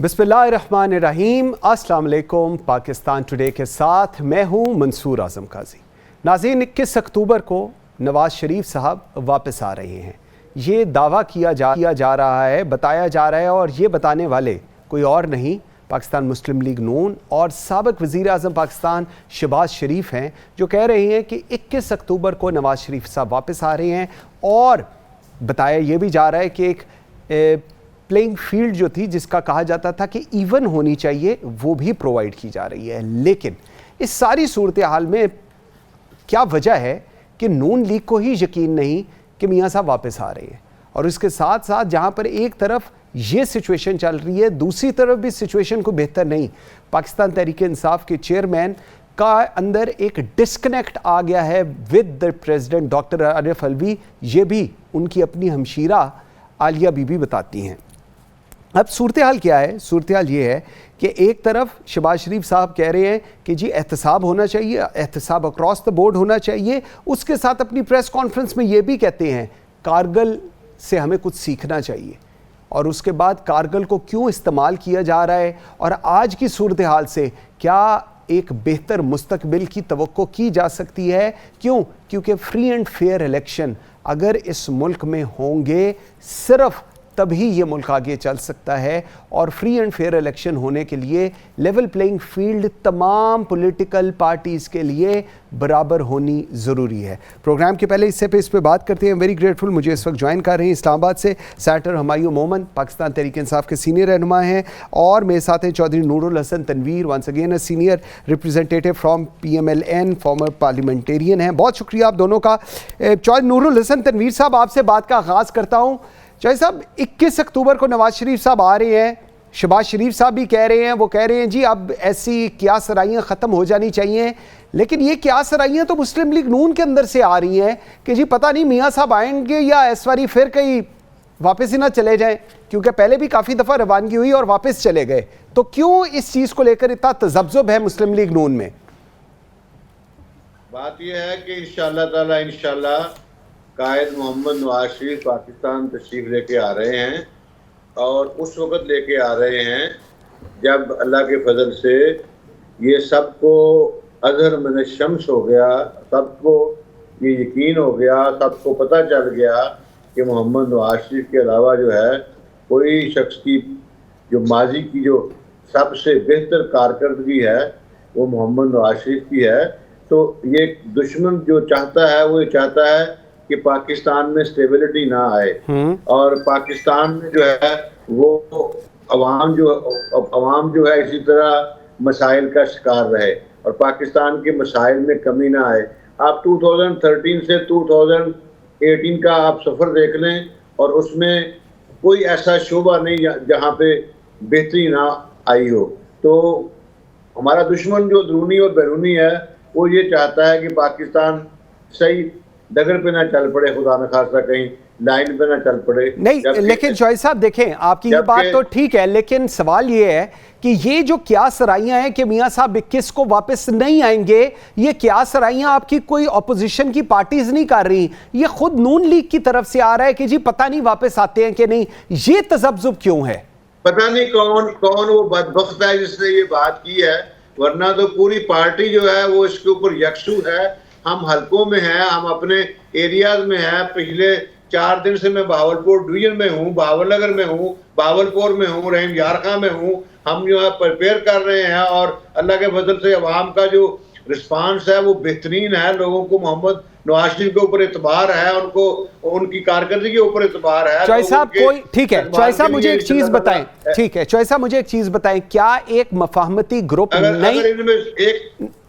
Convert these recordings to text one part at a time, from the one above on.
बिस्मिल्लाहिर्रहमानिर्रहीम। अस्सलाम वालेकुम। पाकिस्तान टुडे के साथ मैं हूं मंसूर आज़म काजी। नाज़रीन, 21 अक्टूबर को नवाज़ शरीफ साहब वापस आ रहे हैं। ये दावा किया जा रहा है, बताया जा रहा है, और ये बताने वाले कोई और नहीं पाकिस्तान मुस्लिम लीग नून और साबिक़ वज़ीर आज़म पाकिस्तान शहबाज शरीफ हैं, जो कह रहे हैं कि 21 अक्टूबर को नवाज़ शरीफ साहब वापस आ रहे हैं। और बताया ये भी जा रहा है कि एक प्लेइंग फील्ड जो थी, जिसका कहा जाता था कि इवन होनी चाहिए, वो भी प्रोवाइड की जा रही है। लेकिन इस सारी सूरत हाल में क्या वजह है कि नून लीग को ही यकीन नहीं कि मियाँ साहब वापस आ रहे हैं, और इसके साथ साथ जहाँ पर एक तरफ ये सिचुएशन चल रही है, दूसरी तरफ भी सिचुएशन को बेहतर नहीं। पाकिस्तान तहरीक इंसाफ के चेयरमैन का अंदर एक डिस्कनेक्ट आ गया है with the president doctor Arif Alvi. ये भी उनकी अपनी हमशीरा आलिया बीबी बताती हैं। अब सूरत हाल क्या है? सूरत हाल ये है कि एक तरफ शहबाज शरीफ साहब कह रहे हैं कि जी एहतसाब होना चाहिए, एहतसाब अक्रॉस द बोर्ड होना चाहिए। उसके साथ अपनी प्रेस कॉन्फ्रेंस में ये भी कहते हैं कारगिल से हमें कुछ सीखना चाहिए, और उसके बाद कारगिल को क्यों इस्तेमाल किया जा रहा है, और आज की सूरत हाल से क्या एक बेहतर मुस्तकबिल की तवक्को की जा सकती है। क्यों? क्योंकि फ्री एंड फेयर इलेक्शन अगर इस मुल्क में होंगे, सिर्फ तभी ये मुल्क आगे चल सकता है। और फ्री एंड फेयर इलेक्शन होने के लिए लेवल प्लेइंग फील्ड तमाम पॉलिटिकल पार्टीज़ के लिए बराबर होनी ज़रूरी है। प्रोग्राम के पहले इस पे बात करते हैं। वेरी ग्रेटफुल, मुझे इस वक्त ज्वाइन कर रहे हैं इस्लामाबाद से सेनेटर हुमायूं मोमन, पाकिस्तान तहरीक इंसाफ के सीनियर रहनुमा हैं, और मेरे साथ हैं Chaudhry Noorul Hassan Tanveer, once again a senior representative from PMLN, former parliamentarian हैं। बहुत शुक्रिया आप दोनों का। चौधरी नूरुल हसन तनवीर साहब, आपसे बात का आगाज़ करता हूँ। चौधरी साहब, 21 अक्टूबर को नवाज़ शरीफ साहब आ रहे हैं, शहबाज शरीफ साहब भी कह रहे हैं, वो कह रहे हैं जी अब ऐसी क्या सराइयाँ ख़त्म हो जानी चाहिए। लेकिन ये क्या सराइयाँ तो मुस्लिम लीग नून के अंदर से आ रही हैं कि जी पता नहीं मियाँ साहब आएंगे या इस बारी फिर कहीं वापस ही ना चले जाएं, क्योंकि पहले भी काफ़ी दफ़ा रवानगी हुई और वापस चले गए। तो क्यों इस चीज़ को लेकर इतना तज़ब्ज़ुब है मुस्लिम लीग नून में? बात यह है कि इंशाल्लाह कायद मोहम्मद नवाज शरीफ पाकिस्तान तशरीफ लेके आ रहे हैं, और उस वक़्त लेके आ रहे हैं जब अल्लाह के फजल से ये सबको अज़हर मिन शम्स हो गया, सबको ये यकीन हो गया, सबको पता चल गया कि मोहम्मद नवाज शरीफ के अलावा जो है कोई शख्स की जो माजी की जो सबसे बेहतर कारकर्दगी है वो मोहम्मद नवाज शरीफ की है। तो ये दुश्मन जो चाहता है वो ये चाहता है कि पाकिस्तान में स्टेबिलिटी ना आए, और पाकिस्तान में जो है वो अवाम जो है इसी तरह मसाइल का शिकार रहे, और पाकिस्तान के मसाइल में कमी ना आए। आप 2013 से 2018 का आप सफ़र देख लें, और उसमें कोई ऐसा शोबा नहीं जहाँ पे बेहतरी ना आई हो। तो हमारा दुश्मन जो अंदरूनी और बैरूनी है वो ये चाहता है कि पाकिस्तान सही डगर पे ना चल पड़े, खुदा न खासा कहीं लाइन पे ना चल पड़े। नहीं, लेकिन चौधरी साहब देखें, आपकी ये बात तो ठीक है, लेकिन सवाल ये है कि ये जो क्या सराइयां हैं कि मियाँ साहब 21 को वापस नहीं आएंगे, ये क्या सराइयां आपकी कोई ऑपोजिशन की पार्टीज नहीं कर रही, ये खुद नून लीग की तरफ से आ रहा है कि जी पता नहीं वापस आते हैं कि नहीं। ये तज़ब्ज़ुब क्यों है? पता नहीं कौन वो बदबख्त है जिसने ये बात की है, वरना तो पूरी पार्टी जो है वो इसके ऊपर यकसू है। हम हलकों में हैं, हम अपने एरियाज में हैं। पिछले 4 दिन से मैं बहावलपुर डिवीजन में हूँ, बहावलनगर में हूँ, बावलपुर में हूँ, रहीम यारखा में हूँ। हम जो है प्रिपेयर कर रहे हैं, और अल्लाह के फजल से अवाम का जो रिस्पांस है वो बेहतरीन है। लोगों को मोहम्मद नवाज शरीफ के ऊपर एतबार है, उनको उनकी कारकर्दगी के ऊपर एतबार है। चौधरी साहब कोई ठीक है, चौधरी साहब मुझे एक चीज बताएं, ठीक है चौधरी साहब मुझे एक चीज बताएं, क्या एक मफाहमती ग्रुप नहीं?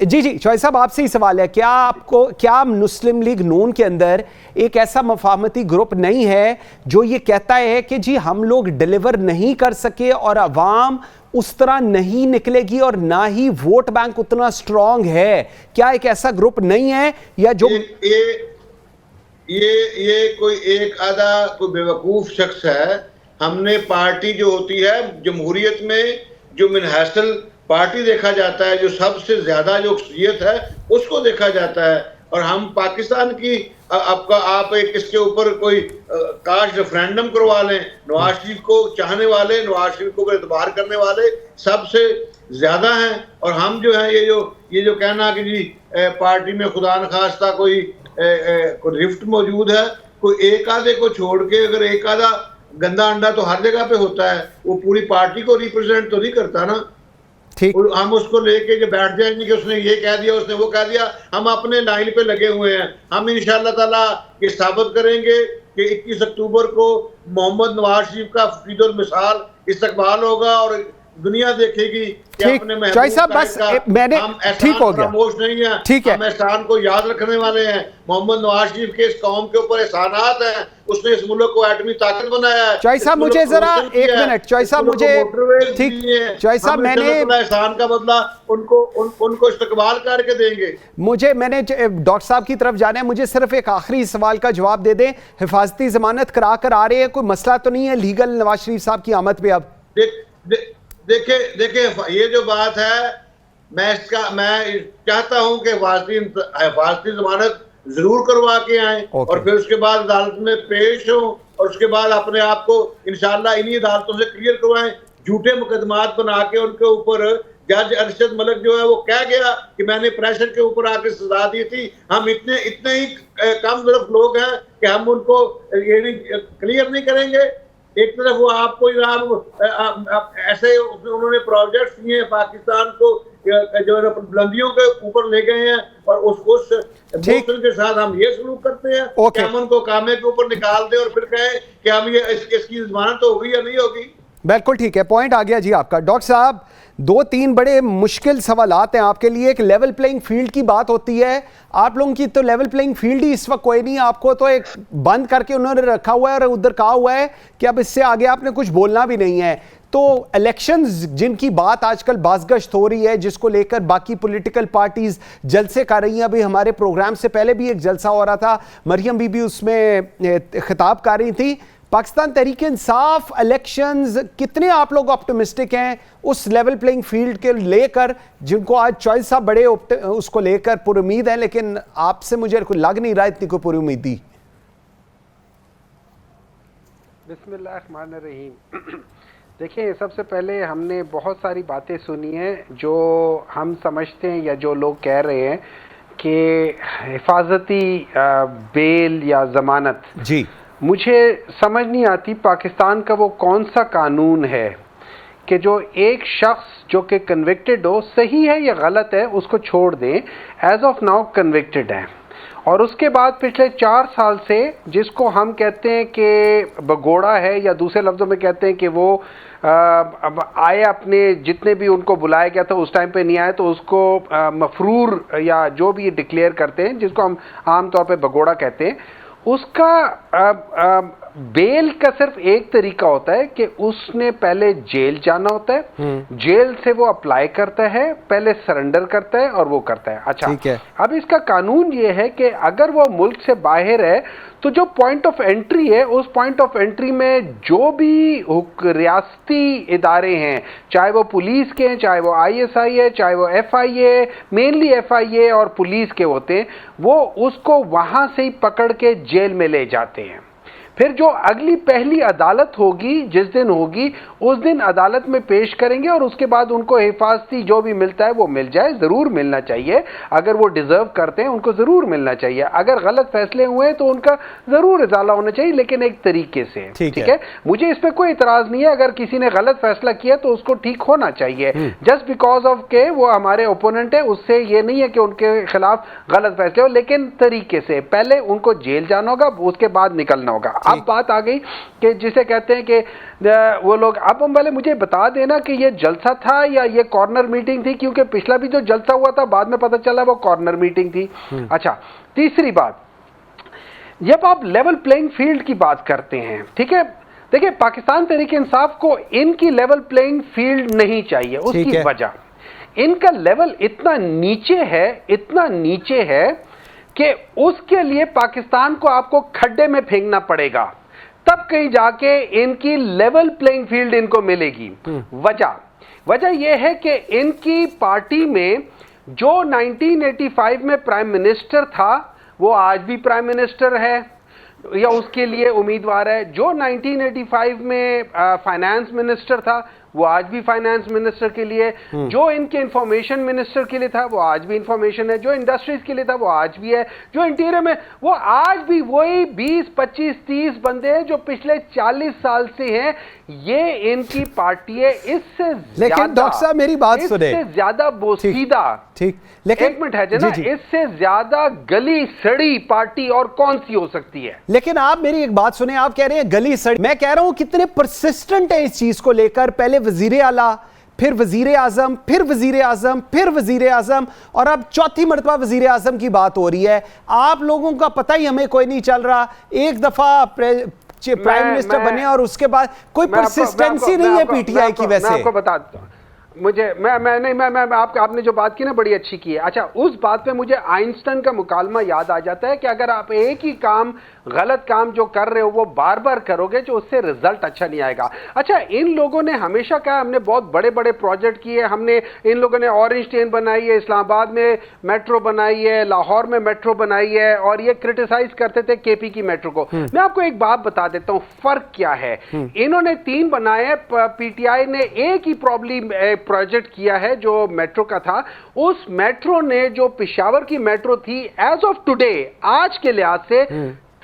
जी चौधरी साहब आपसे ही सवाल है, क्या मुस्लिम लीग नून के अंदर एक ऐसा मफाहमती ग्रुप नहीं है जो ये कहता है कि जी हम लोग डिलीवर नहीं कर सके और अवाम उस तरह नहीं निकलेगी और ना ही वोट बैंक उतना स्ट्रांग है? क्या एक ऐसा ग्रुप नहीं है, या जो ये कोई एक आधा कोई बेवकूफ शख्स है? हमने पार्टी जो होती है जमहूरियत में जो मिनहसल पार्टी देखा जाता है, जो सबसे ज्यादा जो अक्सरियत है उसको देखा जाता है। और हम पाकिस्तान की आपका आप एक इसके ऊपर कोई काश रेफरेंडम करवा लें। नवाज शरीफ को चाहने वाले, नवाज शरीफ को एतबार करने वाले सबसे ज्यादा हैं, और हम जो है ये जो कहना कि जी पार्टी में खुदा न खास्ता कोई रिफ्ट मौजूद है, कोई एक आधे को छोड़ के, अगर एक आधा गंदा अंडा तो हर जगह पे होता है, वो पूरी पार्टी को रिप्रेजेंट तो नहीं करता ना। ठीक, हम उसको लेके जो बैठ जाएंगे कि उसने ये कह दिया, उसने वो कह दिया। हम अपने लाइन पे लगे हुए हैं। हम इंशाअल्लाह ताला ये साबित करेंगे कि 21 अक्टूबर को मोहम्मद नवाज शरीफ का फकीदुल मिसाल इस्तकबाल होगा और दुनिया देखेगी कि अपने महबूब साहब बस मैंने ठीक हो गया, खामोश नहीं है, ठीक है, हम एहसान को याद रखने वाले हैं। मोहम्मद नवाज शरीफ के इस कौम के ऊपर एहसानात हैं, उसने इस मुल्क को एटमी ताकत बनाया है। चौई साहब मुझे जरा एक मिनट, चौई साहब मुझे ठीक, चौई साहब मैंने एहसान का बदला उनको इस्तकबाल करके देंगे। मैंने डॉक्टर साहब की तरफ जाना है, मुझे सिर्फ एक आखिरी सवाल का जवाब दे दें। हिफाजती जमानत करा कर आ रहे हैं, कोई मसला तो नहीं है लीगल नवाज शरीफ साहब की आमद पे? अब देखिए ये जो बात है, मैं चाहता हूं कि हिफाजती जमानत जरूर करवा के आए और फिर उसके बाद अदालत में पेश हो और उसके बाद अपने आप को इंशाअल्लाह इन्हीं अदालतों से क्लियर करवाएं। झूठे मुकदमात बना के उनके ऊपर जज अरशद मलिक जो है वो कह गया कि मैंने प्रेशर के ऊपर आके सजा दी थी। हम इतने ही कम तरफ लोग हैं कि हम उनको ये नहीं क्लियर नहीं करेंगे। एक तरफ वो आपको ऐसे उन्होंने प्रोजेक्ट्स दिए हैं पाकिस्तान को जो बुलंदियों के ऊपर ले गए हैं, और उस के साथ हम ये सलूक करते हैं कि हम उनको कामे के ऊपर निकाल दें और फिर कहें कि हम ये इसकी जमानत तो होगी या नहीं होगी। बिल्कुल ठीक है, पॉइंट आ गया जी आपका। डॉक्टर साहब 2-3 बड़े मुश्किल सवालात हैं आपके लिए। एक लेवल प्लेइंग फील्ड की बात होती है, आप लोगों की तो लेवल प्लेइंग फील्ड ही इस वक्त कोई नहीं, आपको तो एक बंद करके उन्होंने रखा हुआ है और उधर कहा हुआ है कि अब इससे आगे आपने कुछ बोलना भी नहीं है। तो इलेक्शंस जिनकी बात आजकल बाज़गश्त हो रही है, जिसको लेकर बाकी पॉलिटिकल पार्टीज जलसे कर रही हैं, अभी हमारे प्रोग्राम से पहले भी एक जलसा हो रहा था, मरियम बीबी उसमें खिताब कर रही थी। पाकिस्तान तहरीक इंसाफ इलेक्शंस, कितने आप लोग ऑप्टिमिस्टिक हैं उस लेवल प्लेइंग फील्ड के लेकर, जिनको आज चॉइस साहब बड़े उसको लेकर पूरी उम्मीद है, लेकिन आपसे मुझे लग नहीं रहा इतनी कोई पूरी उम्मीद थी? बिस्मिल्लाहिर्रहमानिर्रहीम। देखिए, सबसे पहले हमने बहुत सारी बातें सुनी हैं जो हम समझते हैं या जो लोग कह रहे हैं कि हिफाजती बेल या जमानत, जी मुझे समझ नहीं आती पाकिस्तान का वो कौन सा कानून है कि जो एक शख्स जो कि कन्विक्टेड हो, सही है या गलत है, उसको छोड़ दें, एज ऑफ नाउ कन्विक्टेड है, और उसके बाद पिछले 4 साल से जिसको हम कहते हैं कि भगोड़ा है, या दूसरे लफ्ज़ों में कहते हैं कि वो अब आए, अपने जितने भी उनको बुलाया गया था उस टाइम पे नहीं आए, तो उसको मफरूर या जो भी डिक्लेयर करते हैं, जिसको हम आम तौर पे भगोड़ा कहते हैं, उसका बेल का सिर्फ एक तरीका होता है कि उसने पहले जेल जाना होता है, जेल से वो अप्लाई करता है, पहले सरेंडर करता है और वो करता है। अच्छा, ठीक है। अब इसका कानून ये है कि अगर वो मुल्क से बाहर है तो जो पॉइंट ऑफ एंट्री है, उस पॉइंट ऑफ एंट्री में जो भी रियासती इदारे हैं, चाहे वो पुलिस के हैं, चाहे वो ISI है, चाहे वो FI है, मेनली FI और पुलिस के होते हैं, वो उसको वहां से ही पकड़ के जेल में ले जाते हैं। फिर जो अगली पहली अदालत होगी, जिस दिन होगी, उस दिन अदालत में पेश करेंगे और उसके बाद उनको हिफाजती जो भी मिलता है वो मिल जाए, ज़रूर मिलना चाहिए। अगर वो डिज़र्व करते हैं उनको ज़रूर मिलना चाहिए। अगर गलत फैसले हुए हैं तो उनका ज़रूर इजाला होना चाहिए, लेकिन एक तरीके से। ठीक है, मुझे इस पर कोई इतराज़ नहीं है। अगर किसी ने गलत फैसला किया तो उसको ठीक होना चाहिए, जस्ट बिकॉज ऑफ के वो हमारे ओपोनेंट है, उससे ये नहीं है कि उनके खिलाफ गलत फैसले हो, लेकिन तरीके से। पहले उनको जेल जाना होगा, उसके बाद निकलना होगा। अब बात आ गई कि जिसे कहते हैं कि वो लोग, अब हम पहले मुझे बता देना कि ये जलसा था या ये कॉर्नर मीटिंग थी, क्योंकि पिछला भी जो जलसा हुआ था बाद में पता चला वो कॉर्नर मीटिंग थी। अच्छा, तीसरी बात, जब आप लेवल प्लेइंग फील्ड की बात करते हैं, ठीक है, देखिए पाकिस्तान तहरीक इंसाफ को इनकी लेवल प्लेइंग फील्ड नहीं चाहिए। उसकी वजह, इनका लेवल इतना नीचे है, इतना नीचे है कि उसके लिए पाकिस्तान को आपको खड्डे में फेंकना पड़ेगा, तब कहीं जाके इनकी लेवल प्लेइंग फील्ड इनको मिलेगी। वजह यह है कि इनकी पार्टी में जो 1985 में प्राइम मिनिस्टर था वो आज भी प्राइम मिनिस्टर है या उसके लिए उम्मीदवार है, जो 1985 में फाइनेंस मिनिस्टर था वो आज भी फाइनेंस मिनिस्टर के लिए, जो इनके इंफॉर्मेशन मिनिस्टर के लिए था वो आज भी इंफॉर्मेशन है, जो इंडस्ट्रीज के लिए था वो आज भी है, जो इंटीरियर में वो आज भी वही 20, 25, 30 बंदे हैं जो पिछले 40 साल से हैं। ये इनकी पार्टी है। इससे लेकिन डॉक्टर साहब मेरी बात सुने, इससे ज्यादा बोसीदा, ठीक, लेकिन एक मिनट है जना, इससे ज्यादा गली सड़ी पार्टी और कौन सी हो सकती है? लेकिन आप मेरी एक बात सुने, आप कह रहे हैं गली सड़ी, मैं कह रहा हूं कितने परसिस्टेंट है इस चीज को लेकर। पहले वजीर आला, फिर वजीर आजम, फिर वजीर आजम, फिर वजीर आजम, और अब चौथी मरतबा वजीर आजम की बात हो रही है। आप लोगों का पता ही हमें कोई नहीं चल रहा। एक दफा प्राइम मिनिस्टर बने और उसके बाद कोई परसिस्टेंसी नहीं है पीटीआई की। वैसे मैं आपको बताता हूं, मुझे मैं आपने जो बात की ना बड़ी अच्छी की है। अच्छा, उस बात पे मुझे आइंस्टाइन का मुकालमा याद आ जाता है कि अगर आप एक ही काम, गलत काम जो कर रहे हो वो बार बार करोगे जो उससे रिजल्ट अच्छा नहीं आएगा। अच्छा, इन लोगों ने हमेशा कहा हमने बहुत बड़े बड़े प्रोजेक्ट किए, हमने, इन लोगों ने ऑरेंज ट्रेन बनाई है, इस्लामाबाद में मेट्रो बनाई है, लाहौर में मेट्रो बनाई है, और ये क्रिटिसाइज करते थे केपी की मेट्रो को। मैं आपको एक बात बता देता हूं फर्क क्या है। इन्होंने 3 बनाए, पीटीआई ने एक ही प्रॉब्लम प्रोजेक्ट किया है जो मेट्रो का था। उस मेट्रो ने, जो पेशावर की मेट्रो थी, एज ऑफ टुडे, आज के लिहाज से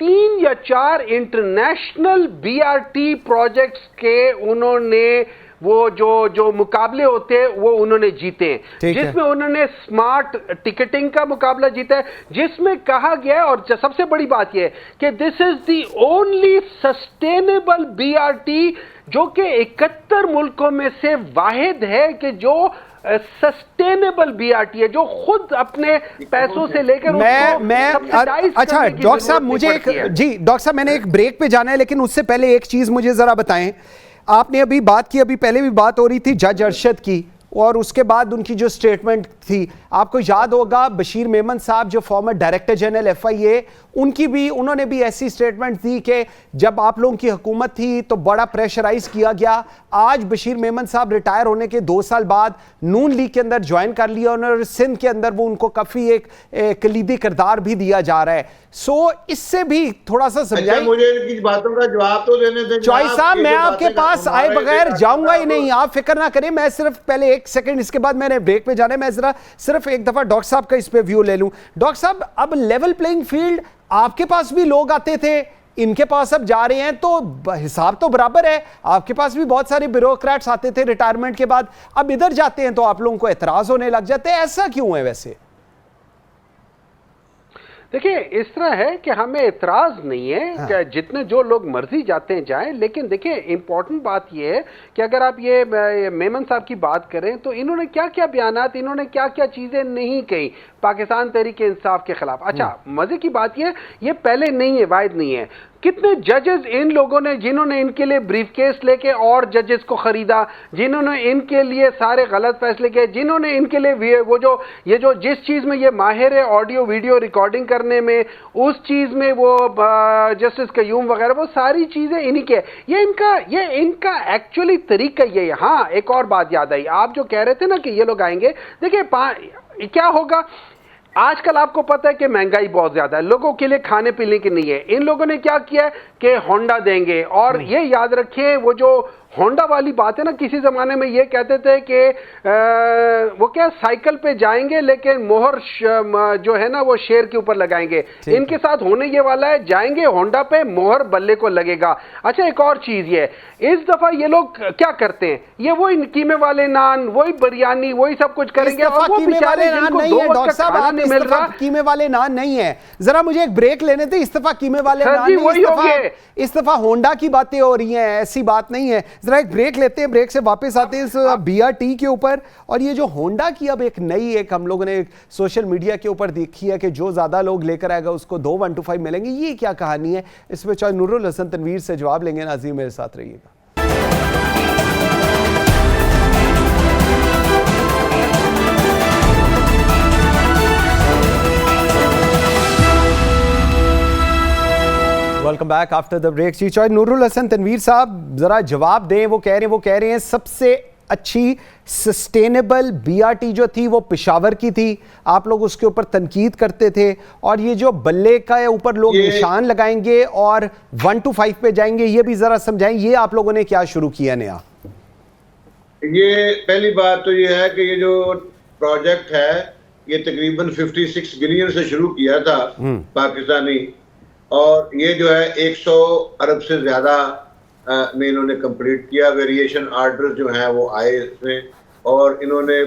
3 या 4 इंटरनेशनल बीआरटी प्रोजेक्ट्स के उन्होंने वो जो मुकाबले होते हैं वो उन्होंने जीते, जिसमें उन्होंने स्मार्ट टिकटिंग का मुकाबला जीता है, जिसमें कहा गया, और सबसे बड़ी बात यह है कि this is the only sustainable BRT जो कि 71 मुल्कों में से वाहिद है कि जो सस्टेनेबल बीआरटी है, जो खुद अपने पैसों से लेकर अच्छा डॉक्टर साहब, मुझे डॉक्टर साहब मैंने एक ब्रेक पे जाना है, लेकिन उससे पहले एक चीज मुझे जरा बताएं। आपने अभी बात की, अभी पहले भी बात हो रही थी जज अरशद की, और उसके बाद उनकी जो स्टेटमेंट थी, आपको याद होगा बशीर मेमन साहब जो फॉर्मर डायरेक्टर जनरल एफआईए, उन्होंने भी ऐसी स्टेटमेंट दी कि जब आप लोगों की हुकूमत थी तो बड़ा प्रेशराइज किया गया। आज बशीर मेमन साहब रिटायर होने के 2 साल बाद नून लीग के अंदर ज्वाइन कर लिया, और सिंध के अंदर वो उनको काफी एक कलीदी किरदार भी दिया जा रहा है। सो इससे भी थोड़ा सा समझाइए। मुझे इनकी बातों का जवाब तो देने दें। चॉइस साहब, मैं आपके पास आए बगैर जाऊंगा ही नहीं, आप फिक्र ना करें। मैं सिर्फ पहले 1 सेकंड, इसके बाद मैंने ब्रेक पे जाना है। मैं जरा सिर्फ एक दफा डॉक्टर साहब का इस पे व्यू ले लूं। डॉक्टर साहब, अब लेवल प्लेइंग फील्ड, आपके पास भी लोग आते थे, इनके पास अब जा रहे हैं, तो हिसाब तो बराबर है। आपके पास भी बहुत सारे ब्यूरोक्रेट्स आते थे रिटायरमेंट के बाद, अब इधर जाते हैं तो आप लोगों को एतराज होने लग जाते हैं। ऐसा क्यों है वैसे? देखिए, इस तरह है कि हमें इतराज नहीं है कि जितने जो लोग मर्जी जाते हैं जाएं, लेकिन देखिए इंपॉर्टेंट बात यह है कि अगर आप ये मेमन साहब की बात करें तो इन्होंने क्या क्या बयानात, इन्होंने क्या क्या चीजें नहीं कही पाकिस्तान तहरीक इंसाफ के खिलाफ। अच्छा, मजे की बात ये पहले नहीं है, वायद नहीं है। कितने जजेस इन लोगों ने, जिन्होंने इनके लिए ब्रीफकेस लेके और जजेस को खरीदा, जिन्होंने इनके लिए सारे गलत फैसले किए, जिन्होंने इनके लिए वो जो जिस चीज में ये माहिर है ऑडियो वीडियो रिकॉर्डिंग करने में, उस चीज में वो जस्टिस कयूम वगैरह, वो सारी चीजें इन्हीं के। ये इनका एक्चुअली तरीका ये है। हाँ, एक और बात याद आई, आप जो कह रहे थे ना कि ये लोग आएंगे, देखिए क्या होगा, आजकल आपको पता है कि महंगाई बहुत ज्यादा है, लोगों के लिए खाने पीने की नहीं है। इन लोगों ने क्या किया है कि होंडा देंगे, और ये याद रखिए वो जो होंडा वाली बात है ना, किसी जमाने में ये कहते थे कि वो क्या साइकिल पे जाएंगे लेकिन मोहर जो है ना वो शेर के ऊपर लगाएंगे। इनके साथ होने ये वाला है, जाएंगे होंडा पे, मोहर बल्ले को लगेगा। अच्छा, एक और चीज ये, इस दफा ये लोग क्या करते हैं, ये वही कीमे वाले नान, वही बिरयानी, वही सब कुछ करेंगे, और वो बेचारे जिनको 2 वक्त का खाना नहीं मिल रहा। कीमे वाले नान नहीं है, जरा मुझे एक ब्रेक लेने थे। इस दफा कीमे वाले नान नहीं, इस दफा होंडा की बातें हो रही हैं, ऐसी बात नहीं है। जरा एक ब्रेक लेते हैं, ब्रेक से वापस आते हैं इस बीआरटी के ऊपर। और ये जो होंडा की अब एक नई, एक हम लोगों ने सोशल मीडिया के ऊपर देखी है कि जो ज्यादा लोग लेकर आएगा उसको 2 125 मिलेंगे। ये क्या कहानी है? इस पर चाहे नूरुल हसन तनवीर से जवाब लेंगे। नाज़रीन, मेरे साथ रहिएगा। Welcome back after the break. जी, चाहे नूरुल हसन तनवीर साहब जरा जवाब दें। वो कह रहे हैं सबसे अच्छी सस्टेनेबल BRT जो थी वो पेशावर की थी, आप लोग उसके ऊपर तनकीद करते थे, और ये जो बल्ले का ऊपर लोग निशान लगाएंगे और 1 to 5 पे जाएंगे, ये भी जरा समझाएं, ये आप लोगों ने क्या शुरू किया नया? ये पहली बात तो ये है कि ये जो प्रोजेक्ट है ये तकरीबन 56 बिलियन से शुरू किया था पाकिस्तानी, और ये जो है 100 अरब से ज्यादा में इन्होंने कंप्लीट किया। वेरिएशन आर्डर जो हैं वो आए इसमें, और इन्होंने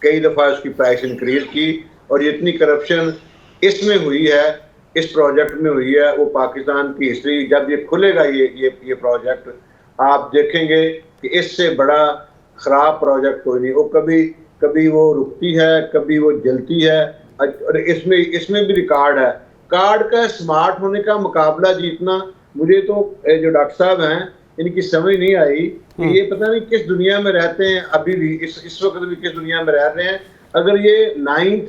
कई दफ़ा इसकी प्राइस इंक्रीज की, और जितनी करप्शन इसमें हुई है, इस प्रोजेक्ट में हुई है, वो पाकिस्तान की हिस्ट्री, जब ये खुलेगा ये प्रोजेक्ट, आप देखेंगे कि इससे बड़ा ख़राब प्रोजेक्ट कोई नहीं। वो कभी वो रुकती है, कभी वो जलती है, और इसमें भी रिकॉर्ड है। कार्ड का स्मार्ट होने का मुकाबला जीतना, मुझे तो जो डॉक्टर साहब हैं इनकी समझ नहीं आई कि ये पता नहीं किस दुनिया में रहते हैं, अभी भी इस वक्त भी किस दुनिया में रह रहे हैं। अगर ये 9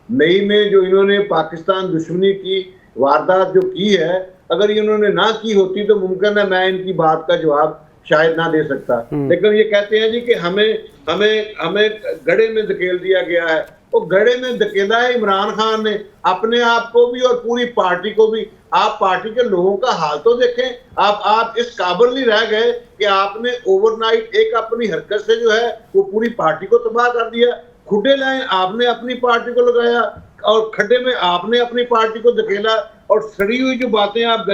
मई में जो इन्होंने पाकिस्तान दुश्मनी की वारदात जो की है, अगर ये इन्होंने ना की होती तो मुमकिन है मैं इनकी बात का जवाब शायद ना दे सकता। लेकिन ये कहते हैं जी कि हमें गड्ढे में धकेल दिया गया है। वो गड्ढे में धकेला है इमरान खान ने, अपने आप को भी और पूरी पार्टी को भी। आप पार्टी के लोगों का हाल तो देखें, आप इस काबिल नहीं रह गए कि आपने ओवरनाइट एक अपनी हरकत से जो है वो पूरी पार्टी को तबाह कर दिया। खुडे लाइन आपने अपनी पार्टी को लगाया, और खड्डे में आपने अपनी पार्टी को धकेला, और सड़ी हुई जो बातें आप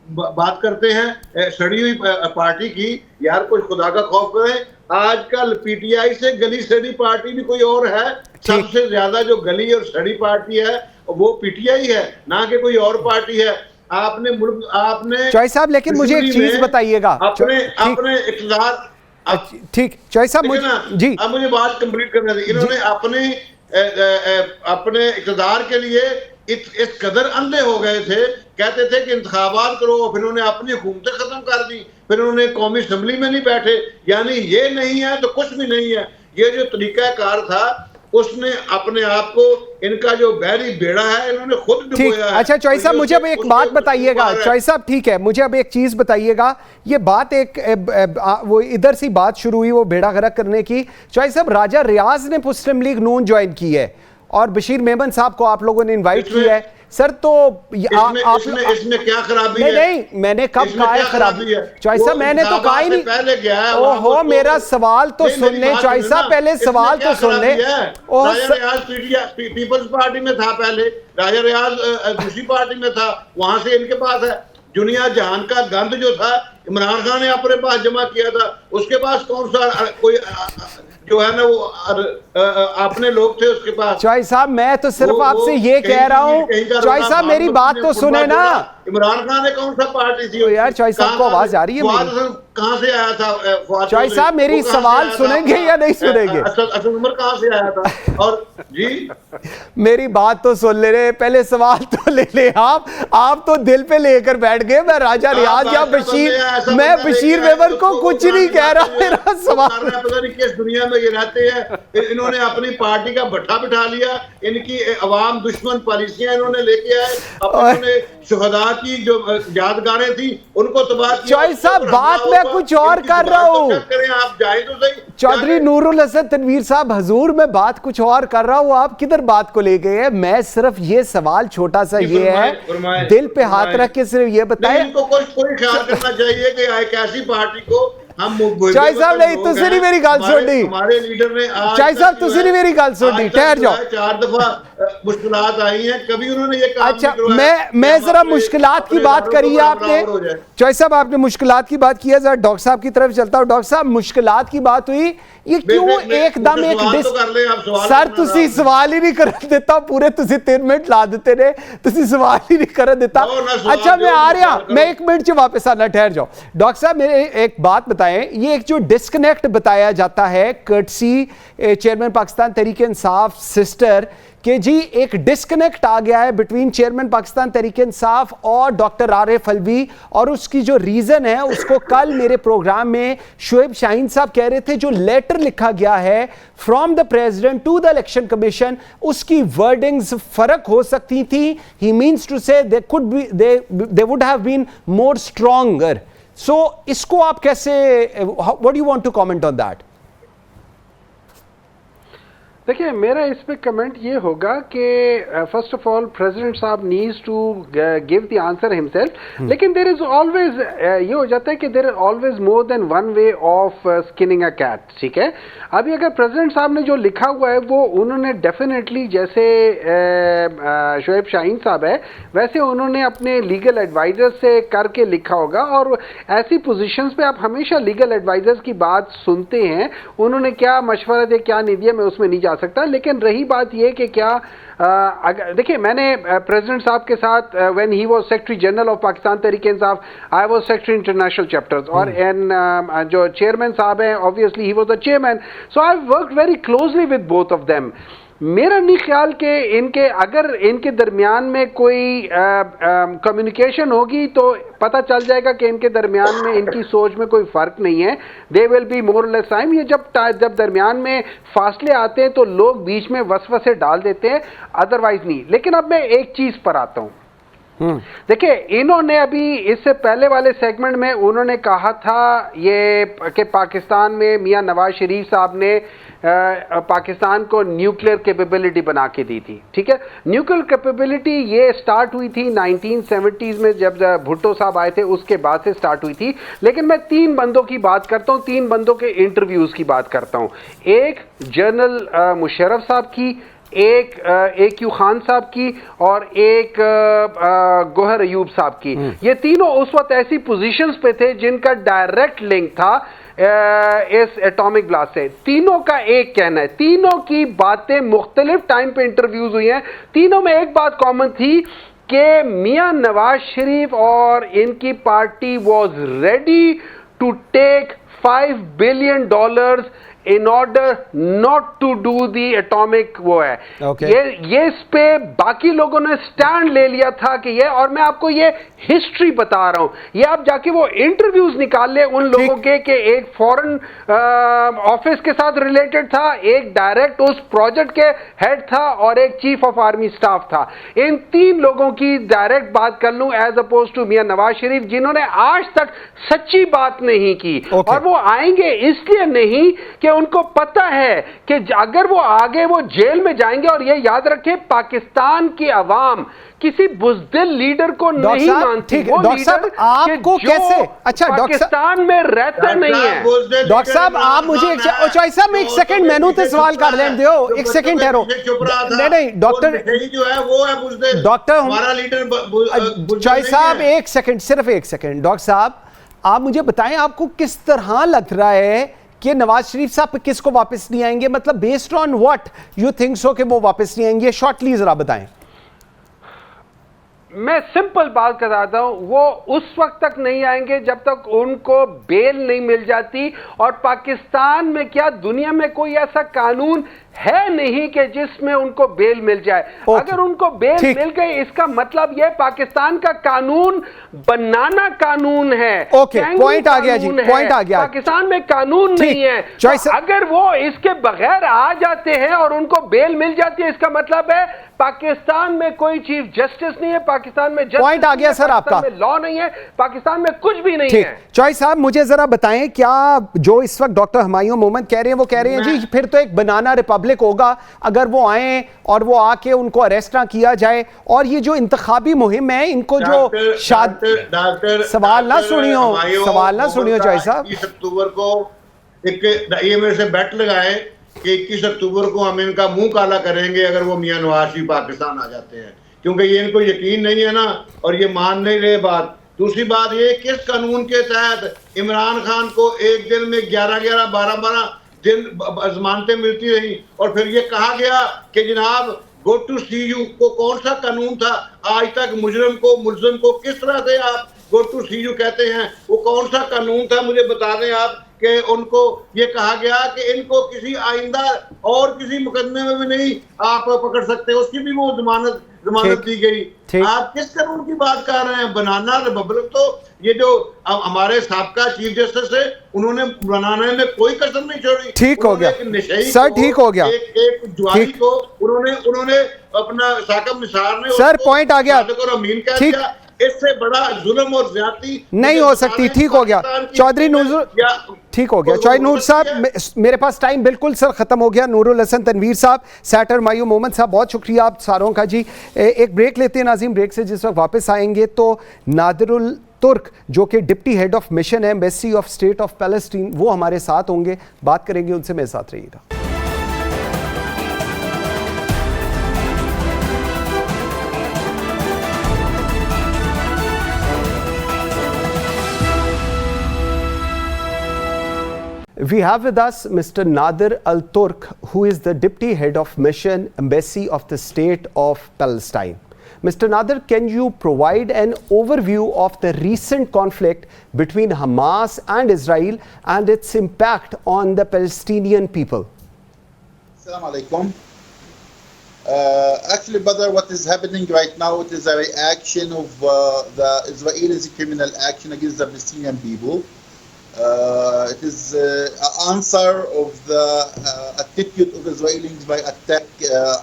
बात करते हैं सड़ी हुई पार्टी की, यार कुछ खुदा का खौफ करें। आजकल PTI से गली सड़ी पार्टी भी कोई और है। सबसे ज्यादा जो गली और सड़ी पार्टी है वो PTI है, ना कि कोई और पार्टी है। आपने चॉइस साहब, लेकिन मुझे एक चीज बताइएगा, अपने इक़्तिदार, ठीक चॉइस साहब, जी अब मुझे बात कंप्लीट करने दी। इन्होंने अपने इक़्तिदार के लिए इस कदर अंधे हो गए थे, कहते थे कि इंतखाबात करो, फिर उन्होंने अपनी हुकूमतें खत्म कर दी, फिर उन्होंने कौमी असम्बली में नहीं बैठे। यानी ये नहीं है तो कुछ भी नहीं है। ये जो तरीकाकार था उसने अपने आप को, इनका जो बहरी बेड़ा है इन्होंने खुद डुबोया है। अच्छा चॉइस साहब, मुझे अब एक बात बताइएगा, चॉइस साहब ठीक है, मुझे अब एक चीज बताइएगा। ये बात वो इधर से बात शुरू हुई वो बेड़ा गर्क करने की। चॉइस साहब, राजा रियाज ने मुस्लिम लीग नून ज्वाइन की है और बशीर मेमन साहब को आप लोगों ने इनवाइट किया है सर, तो इसमें क्या खराबी है? नहीं, मैंने कब कहा है खराबी है? चॉइस साहब, मैंने तो कहा ही नहीं। पहले गया है। ओहो, मेरा सवाल तो सुन ले चॉइस साहब, पहले सवाल तो सुन ले। राजा रियाज पीपल्स पार्टी में था, पहले राजा रियाज दूसरी पार्टी में था, वहां से इनके पास है। दुनिया जहान का गंद जो था इमरान खान ने अपने पास जमा किया था, उसके पास कौन सा कोई जो है ना वो अपने लोग थे उसके पास। चॉइस साहब, मैं तो सिर्फ आपसे ये कह रहा हूँ, चॉइस साहब मेरी बात तो सुने ना। इमरान खान ने कौन सा पार्टी थी? तो यार चॉइस साहब को आवाज आ रही है? कहाँ से आया था चॉइस साहब? मेरी सवाल सुनेंगे या नहीं सुनेंगे? असल उम्र कहाँ से आया था? और जी मेरी बात तो सुन ले रहे, पहले सवाल तो ले ले। आप तो दिल पे लेकर बैठ गए। मैं राजा रियाज या बशीर, मैं बशीर मेमन को कुछ नहीं कह रहा। मेरा सवाल, पता नहीं किस दुनिया में ये रहते हैं। इन्होंने अपनी पार्टी का भट्ठा बिठा लिया, इनकी अवाम दुश्मन पॉलिसियां इन्होंने लेके आए, अपने शुहदा की जो यादगारें थी उनको तबाह किया। चॉइस साहब, बात मैं कुछ और कर रहा हूँ। आप जाए तो सही। चौधरी नूरुल हसन तनवीर साहब, हजूर मैं बात कुछ और कर रहा हूँ, आप किधर बात को ले गए हैं? मैं सिर्फ ये सवाल छोटा सा ये है, दिल पे हाथ रख के सिर्फ ये बताएं। इनको कोई ख्याल करना चाहिए कि एक ऐसी पार्टी को हम चॉइस साहब, नहीं तुसी नहीं मेरी गल सुननी। हमारे लीडर ने चॉइस साहब, तुसी नहीं मेरी गल सुननी, ठहर जाओ। 4 दफा मुश्किलात आई हैं, कभी उन्होंने ये काम अच्छा, मैं जरा मुश्किलात की बात करी है आपने। चॉइस साहब, आपने मुश्किलात की बात की है, जरा डॉक्टर साहब की तरफ चलता हूं। डॉक्टर साहब, मुश्किलात की बात हुई, ये क्यों एकदम एक सर तुसी सवाल ही नहीं कर देता, पूरे तुसी 3 मिनट ला देते ने, तुसी सवाल ही नहीं कर देता। अच्छा मैं आ रहा, मैं 1 मिनट से वापस आना, ठहर जाओ। डॉक्टर साहब, मेरे एक बात बताएं, ये एक जो डिस्कनेक्ट बताया जाता है कर्टसी चेयरमैन पाकिस्तान तहरीक इंसाफ सिस्टर कि जी एक डिस्कनेक्ट आ गया है बिटवीन चेयरमैन पाकिस्तान तहरीक इंसाफ और डॉक्टर आरिफ अलवी, और उसकी जो रीजन है उसको कल मेरे प्रोग्राम में शुएब शाहीन साहब कह रहे थे, जो लेटर लिखा गया है from the president to the election commission, उसकी वर्डिंग्स फर्क हो सकती थी। He means to say they would have been more stronger. So इसको आप कैसे, what do you want to comment on that? देखिए, मेरा इस पे कमेंट ये होगा कि फर्स्ट ऑफ ऑल प्रेसिडेंट साहब needs to give the answer himself, लेकिन देयर इज ऑलवेज ये हो जाता है कि there is always more than one way of skinning a cat, ठीक है। अभी अगर प्रेसिडेंट साहब ने जो लिखा हुआ है वो उन्होंने डेफिनेटली, जैसे शोएब शाहीन साहब है वैसे उन्होंने अपने लीगल एडवाइजर से करके लिखा होगा, और ऐसी पोजीशंस पे आप हमेशा लीगल एडवाइजर्स की बात सुनते हैं, उन्होंने क्या मशवरा दिया क्या नहीं दिया मैं उसमें नहीं जा सकता। लेकिन रही बात यह कि क्या अगर देखिए, मैंने प्रेसिडेंट साहब के साथ when he was secretary general of Pakistan Tehreek-e-Insaf, I was secretary international chapters, और जो चेयरमैन साहब हैं obviously he was the chairman, so I worked very closely with both of them. मेरा नहीं ख्याल कि इनके अगर इनके दरमियान में कोई कम्युनिकेशन होगी तो पता चल जाएगा कि इनके दरमियान में इनकी सोच में कोई फर्क नहीं है। They will be more less time. ये जब दरमियान में फासले आते हैं तो लोग बीच में वसवसे डाल देते हैं, अदरवाइज नहीं। लेकिन अब मैं एक चीज पर आता हूं। देखिए, इन्होंने अभी इससे पहले वाले सेगमेंट में उन्होंने कहा था ये कि पाकिस्तान में मियां नवाज शरीफ साहब ने पाकिस्तान को न्यूक्लियर कैपेबिलिटी बना के दी थी, ठीक है। न्यूक्लियर कैपेबिलिटी ये स्टार्ट हुई थी 1970s में, जब भुट्टो साहब आए थे उसके बाद से स्टार्ट हुई थी। लेकिन मैं तीन बंदों की बात करता हूं, तीन बंदों के इंटरव्यूज की बात करता हूं। एक जनरल मुशर्रफ साहब की, एक AQ खान साहब की, और एक गोहर अयूब साहब की। ये तीनों उस वक्त ऐसी पोजीशंस पे थे जिनका डायरेक्ट लिंक था इस एटॉमिक ब्लास्ट से। तीनों का एक कहना है, तीनों की बातें मुख्तलिफ टाइम पे इंटरव्यूज हुई हैं, तीनों में एक बात कॉमन थी कि मियां नवाज शरीफ और इनकी party was ready to take $5 billion in order not to do the atomic वो है। Okay. ये इस पे बाकी लोगों ने स्टैंड ले लिया था कि ये, और मैं आपको ये हिस्ट्री बता रहा हूं, ये आप जाके वो इंटरव्यूज निकाल ले उन लोगों के कि एक फॉरेन ऑफिस के साथ रिलेटेड था, एक डायरेक्ट उस प्रोजेक्ट के हेड था, और एक चीफ ऑफ आर्मी स्टाफ था। इन तीन लोगों की डायरेक्ट बात कर लूं एज अपोज टू मियां नवाज शरीफ, जिन्होंने आज तक सच्ची बात नहीं की। Okay. और वो आएंगे इसलिए नहीं कि उनको पता है कि अगर वो आगे वो जेल में जाएंगे। और ये याद रखें, पाकिस्तान की आवाम किसी बुज़दिल लीडर को नहीं मानती। वो डॉक्टर साहब आपको कैसे, अच्छा पाकिस्तान में रहता नहीं है। डॉक्टर साहब आप मुझे साहब में एक सेकंड मैनू ते सवाल कर लेने दो, एक सेकंड ठहरो। नहीं डॉक्टर जो है वो है बुज़दिल, डॉक्टर हमारा लीडर चौई साहब एक सेकंड, सिर्फ एक सेकंड। डॉक्टर साहब आप मुझे बताएं, आपको किस तरह लग रहा है कि नवाज शरीफ साहब किसको वापस नहीं आएंगे? मतलब based on what you think so कि वो वापस नहीं आएंगे? शॉर्टली जरा बताएं। मैं सिंपल बात बताता हूं, वो उस वक्त तक नहीं आएंगे जब तक उनको बेल नहीं मिल जाती। और पाकिस्तान में क्या दुनिया में कोई ऐसा कानून है नहीं कि जिसमें उनको बेल मिल जाए। अगर उनको बेल मिल गई, इसका मतलब यह पाकिस्तान का कानून बनाना कानून है। ओके, पॉइंट आ गया जी, पॉइंट आ गया। पाकिस्तान में कानून नहीं है। तो अगर वो इसके बगैर आ जाते हैं और उनको बेल मिल जाती है, इसका मतलब है पाकिस्तान में कोई चीफ जस्टिस नहीं है, पाकिस्तान में पॉइंट आ गया सर आपका, लॉ नहीं है, पाकिस्तान में कुछ भी नहीं है। चौई साहब मुझे जरा बताएं, क्या जो इस वक्त डॉक्टर हुमायूं मोहम्मद कह रहे हैं वो कह रहे हैं जी फिर तो एक बनाना रिपब्लिक होगा अगर वो आए और वो आके उनको अरेस्ट ना किया जाए, और ये जो इंतखाबी मुहिम है इनको जो सवाल ना सुनियो चौई साहब। 21 अक्टूबर को ये मेरे से बैट लगाए कि 21 अक्टूबर को हम इनका मुंह काला करेंगे अगर वो मियां नवाज शरीफ पाकिस्तान आ जाते हैं, क्योंकि ये इनको यकीन नहीं है ना, और ये मान नहीं रहे बात। दूसरी बात ये, किस कानून के तहत इमरान खान को एक दिन में 11-11, 12-12 दिन जमानतें मिलती रही, और फिर ये कहा गया कि जनाब गो टू सी यू को कौन सा कानून था? आज तक मुलजिम को किस तरह से आप गो टू सी यू कहते हैं? वो कौन सा कानून था? मुझे बता दें आप कि उनको ये कहा गया कि इनको किसी आइंदा और किसी मुकदमे में भी नहीं आप पकड़ सकते, उसकी भी वो जमानत दी गई। आप किस कानून की बात कर रहे हैं? बनाना रिपब्लिक तो ये जो हमारे साबका चीफ जस्टिस है उन्होंने बनाने में कोई कसर नहीं छोड़ी। ठीक हो गया सर, ठीक हो गया। एक जुआरी को उन्होंने अपना साकब निसार ने सर पॉइंट आ गया, अमीन कह ठीक दिया। इससे बड़ा जुल्म और ज्यादती नहीं हो सकती। ठीक हो गया चौधरी नूर, ठीक हो गया चौधरी नूर साहब, मेरे पास टाइम बिल्कुल सर ख़त्म हो गया। नूरुल हसन तनवीर साहब, सैटर मायू मोहम्मद साहब, बहुत शुक्रिया आप सारों का जी। एक ब्रेक लेते हैं नाज़रीन, ब्रेक से जिस वक्त वापस आएंगे तो नादिरुल तुर्क जो कि डिप्टी हेड ऑफ मिशन है embassy of state of Palestine, वो हमारे साथ होंगे, बात करेंगे उनसे, मेरे साथ रहिएगा। We have with us Mr. Nadir Al-Turk, who is the Deputy Head of Mission Embassy of the State of Palestine. Mr. Nadir, can you provide an overview of the recent conflict between Hamas and Israel and its impact on the Palestinian people? Assalamu alaikum. Actually, brother, what is happening right now, it is a reaction of the Israelis' criminal action against the Palestinian people. It is an answer of the attitude of Israelis by attack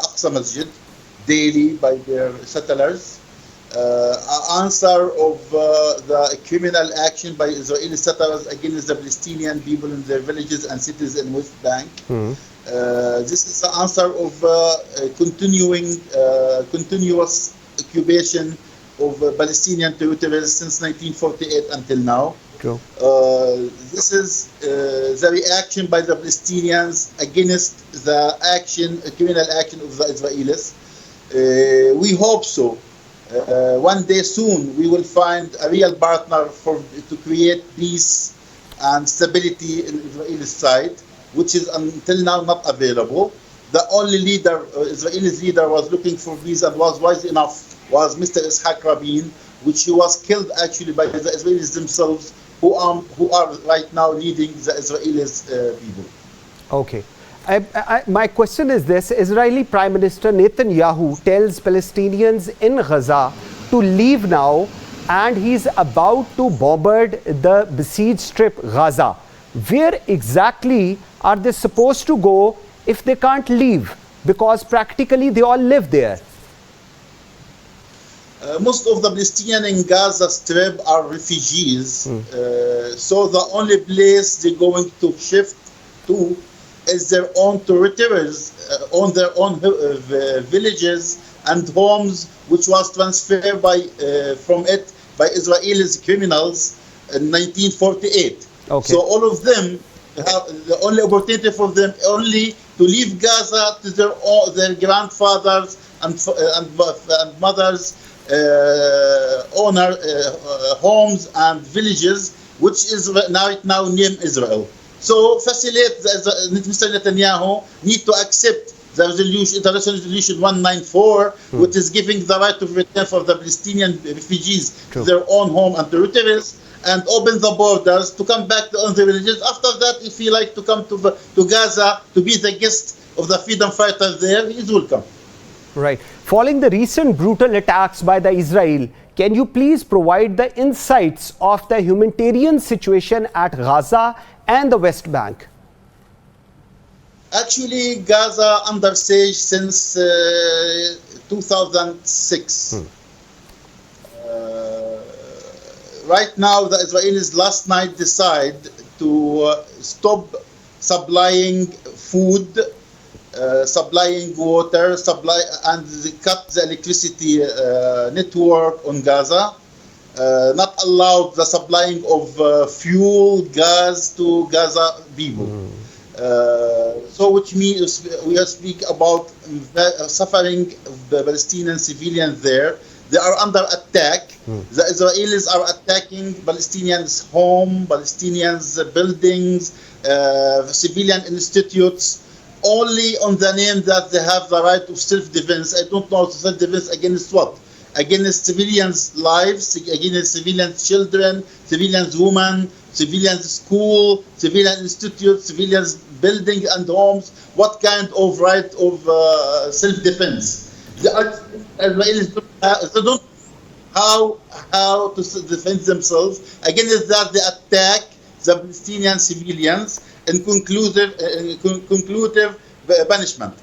Aqsa Masjid daily by their settlers. An answer of the criminal action by Israeli settlers against the Palestinian people in their villages and cities in West Bank. This is the answer of continuous occupation of Palestinian territories since 1948 until now. This is the reaction by the Palestinians against the criminal action of the Israelis. We hope so. One day soon we will find a real partner to create peace and stability in Israeli side, which is until now not available. The only leader, Israeli leader, was looking for peace and was wise enough was Mr. Ishaq Rabin, which he was killed actually by the Israelis themselves, who are right now leading the Israelis people. Okay. My question is this: Israeli Prime Minister Netanyahu tells Palestinians in Gaza to leave now, and he's about to bombard the besieged strip Gaza. Where exactly are they supposed to go if they can't leave? Because practically they all live there. Most of the Palestinians in Gaza Strip are refugees, so the only place they're going to shift to is their own territories, on their own villages and homes, which was transferred from it by Israeli criminals in 1948. Okay. So all of them have the only opportunity for them only to leave Gaza to their grandfathers and mothers. Homes and villages, which is right now named Israel. So facilitate Mr. Netanyahu need to accept the international resolution 194, which is giving the right of return for the Palestinian refugees to their own home and territories, and open the borders to come back to their villages. After that, if he like to come to Gaza to be the guest of the freedom fighters there, he is welcome. Right. Following the recent brutal attacks by the Israel, can you please provide the insights of the humanitarian situation at Gaza and the West Bank? Actually, Gaza under siege since 2006. Right now, the Israelis last night decide to stop supplying food, supplying water, and cut the electricity network on Gaza. Not allowed the supplying of fuel, gas to Gaza people. So which means we are speaking about suffering of the Palestinian civilians there. They are under attack. The Israelis are attacking Palestinians' home, Palestinians' buildings, civilian institutes, only on the name that they have the right of self-defense. I don't know self-defense against what? Against civilians' lives, against civilians' children, civilians' women, civilians' school, civilian institutes, civilians' buildings and homes. What kind of right of self-defense? The Israelis don't know how to defend themselves. Against that, they attack the Palestinian civilians in conclusive punishment.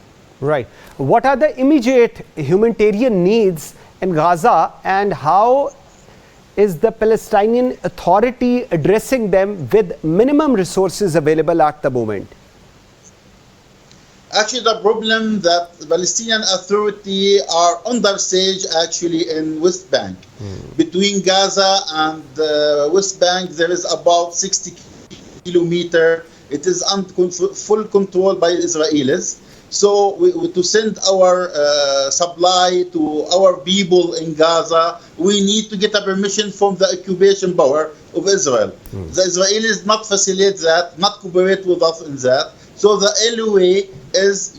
Right. What are the immediate humanitarian needs in Gaza, and how is the Palestinian Authority addressing them with minimum resources available at the moment? Actually, the problem that the Palestinian Authority are under siege actually in West Bank. Between Gaza and West Bank, there is about 60 kilometers. It is full control by Israelis. So to send our supply to our people in Gaza, we need to get a permission from the occupation power of Israel. The Israelis not facilitate that, not cooperate with us in that. So the only way is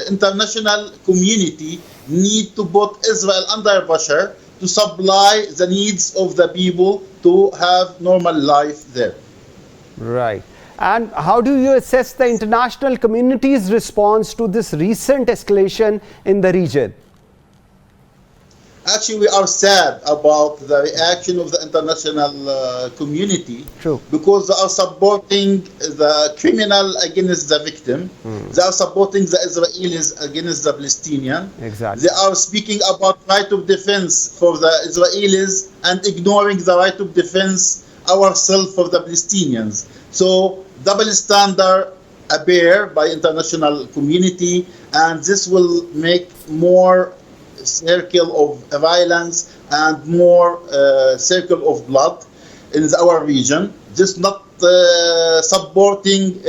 international community need to put Israel under pressure to supply the needs of the people to have normal life there. Right. And how do you assess the international community's response to this recent escalation in the region? Actually, we are sad about the reaction of the international community. True. Because they are supporting the criminal against the victim. They are supporting the Israelis against the Palestinian. Exactly. They are speaking about right of defense for the Israelis and ignoring the right of defense ourselves for the Palestinians. So double standard appear by international community, and this will make more circle of violence and more circle of blood in our region. Just not supporting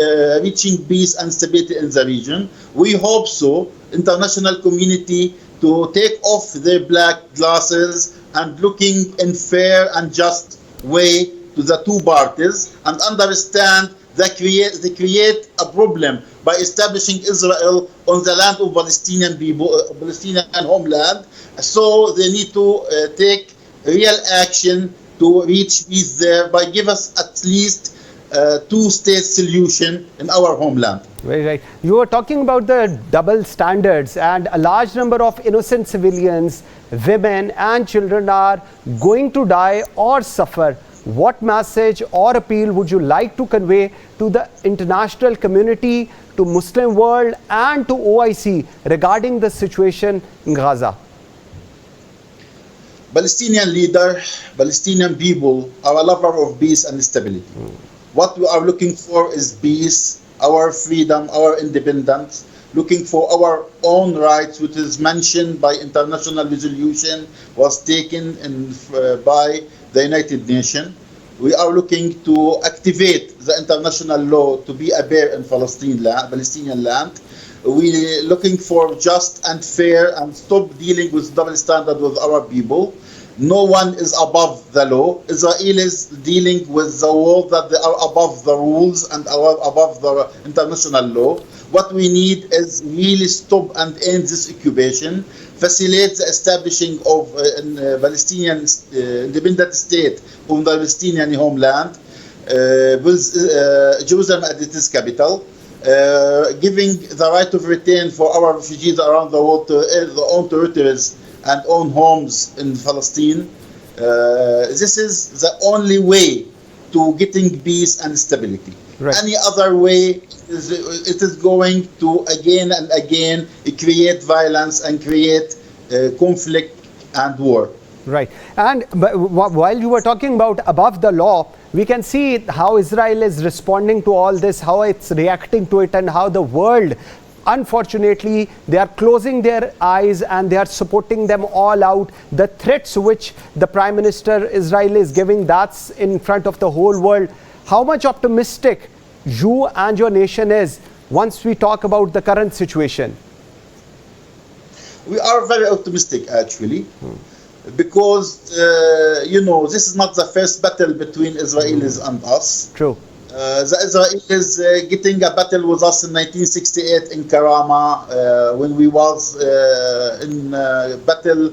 reaching peace and stability in the region. We hope so international community to take off their black glasses and looking in fair and just way to the two parties and understand that they create a problem by establishing Israel on the land of Palestinian people, Palestinian homeland. So they need to take real action to reach peace there by give us at least two-state solution in our homeland. Very right. You were talking about the double standards, and a large number of innocent civilians, women and children are going to die or suffer. What message or appeal would you like to convey to the international community, to Muslim world and to OIC regarding the situation in Gaza? Palestinian leader, Palestinian people are a lover of peace and stability. What we are looking for is peace, our freedom, our independence, looking for our own rights, which is mentioned by international resolution, was taken by the United Nations. We are looking to activate the international law to be a bear in Palestinian land. We are looking for just and fair and stop dealing with double standard with our people. No one is above the law. Israelis dealing with the world that they are above the rules and above the international law. What we need is really stop and end this occupation, facilitate the establishing of a Palestinian independent state on the Palestinian homeland, with Jerusalem as its capital, giving the right of return for our refugees around the world to their own territories and own homes in Palestine. This is the only way to getting peace and stability. Right. Any other way, it is going to again and again create violence and create conflict and war. Right. And while you were talking about above the law, we can see how Israel is responding to all this, how it's reacting to it, and how the world, unfortunately, they are closing their eyes and they are supporting them all out. The threats which the Prime Minister Israel is giving, that's in front of the whole world. How much optimistic you and your nation is once we talk about the current situation? We are very optimistic, actually, because, this is not the first battle between Israelis and us. True. The Israelis getting a battle with us in 1968 in Karama, when we was in battle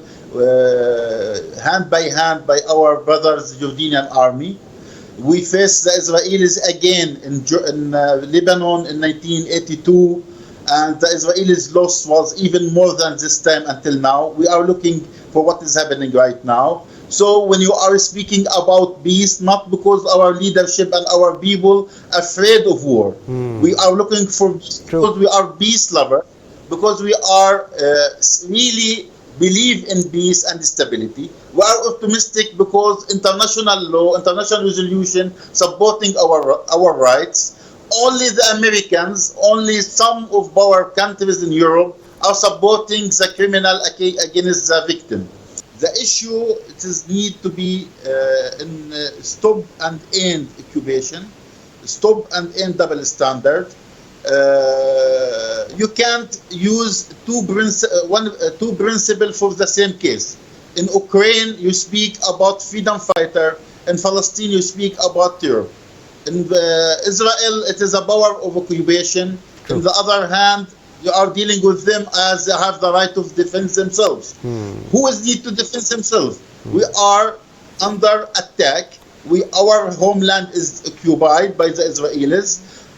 hand by hand by our brothers Jordanian army. We faced the Israelis again in Lebanon in 1982, and the Israelis' loss was even more than this time until now. We are looking for what is happening right now. So when you are speaking about peace, not because our leadership and our people are afraid of war. We are looking for peace because we are peace lovers, because we are really believe in peace and stability. We are optimistic because international law, international resolution supporting our rights. Only the Americans, only some of our countries in Europe are supporting the criminal against the victim. The issue need to be in stop and end occupation, stop and end double standard. You can't use two principles for the same case. In Ukraine, you speak about freedom fighter. In Palestine, you speak about terror. In Israel, it is a power of occupation. True. On the other hand, you are dealing with them as they have the right to defend themselves. Who is need to defend themselves? We are under attack. Our homeland is occupied by the Israelis.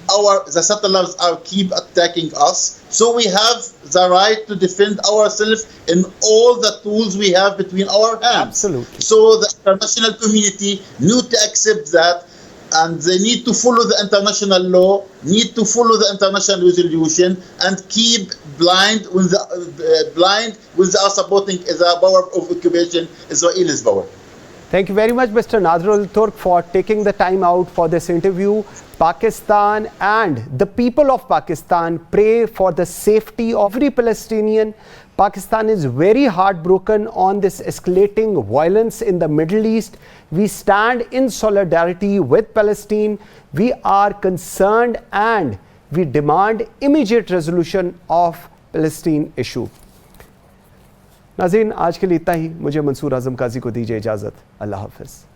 The settlers keep attacking us. So we have the right to defend ourselves in all the tools we have between our hands. Absolutely. So the international community need to accept that, and they need to follow the international law, need to follow the international resolution, and keep blind when they are supporting the power of occupation, Israel's power. Thank you very much, Mr. Nader Turk, for taking the time out for this interview. Pakistan and the people of Pakistan pray for the safety of every Palestinian. Pakistan is very heartbroken on this escalating violence in the Middle East. We stand in solidarity with Palestine. We are concerned and we demand immediate resolution of Palestine issue. नाज़रीन, आज के लिए इतना ही. मुझे मंसूर आज़म काज़ी को दीजिए इजाज़त. अल्लाह हाफ़िज़.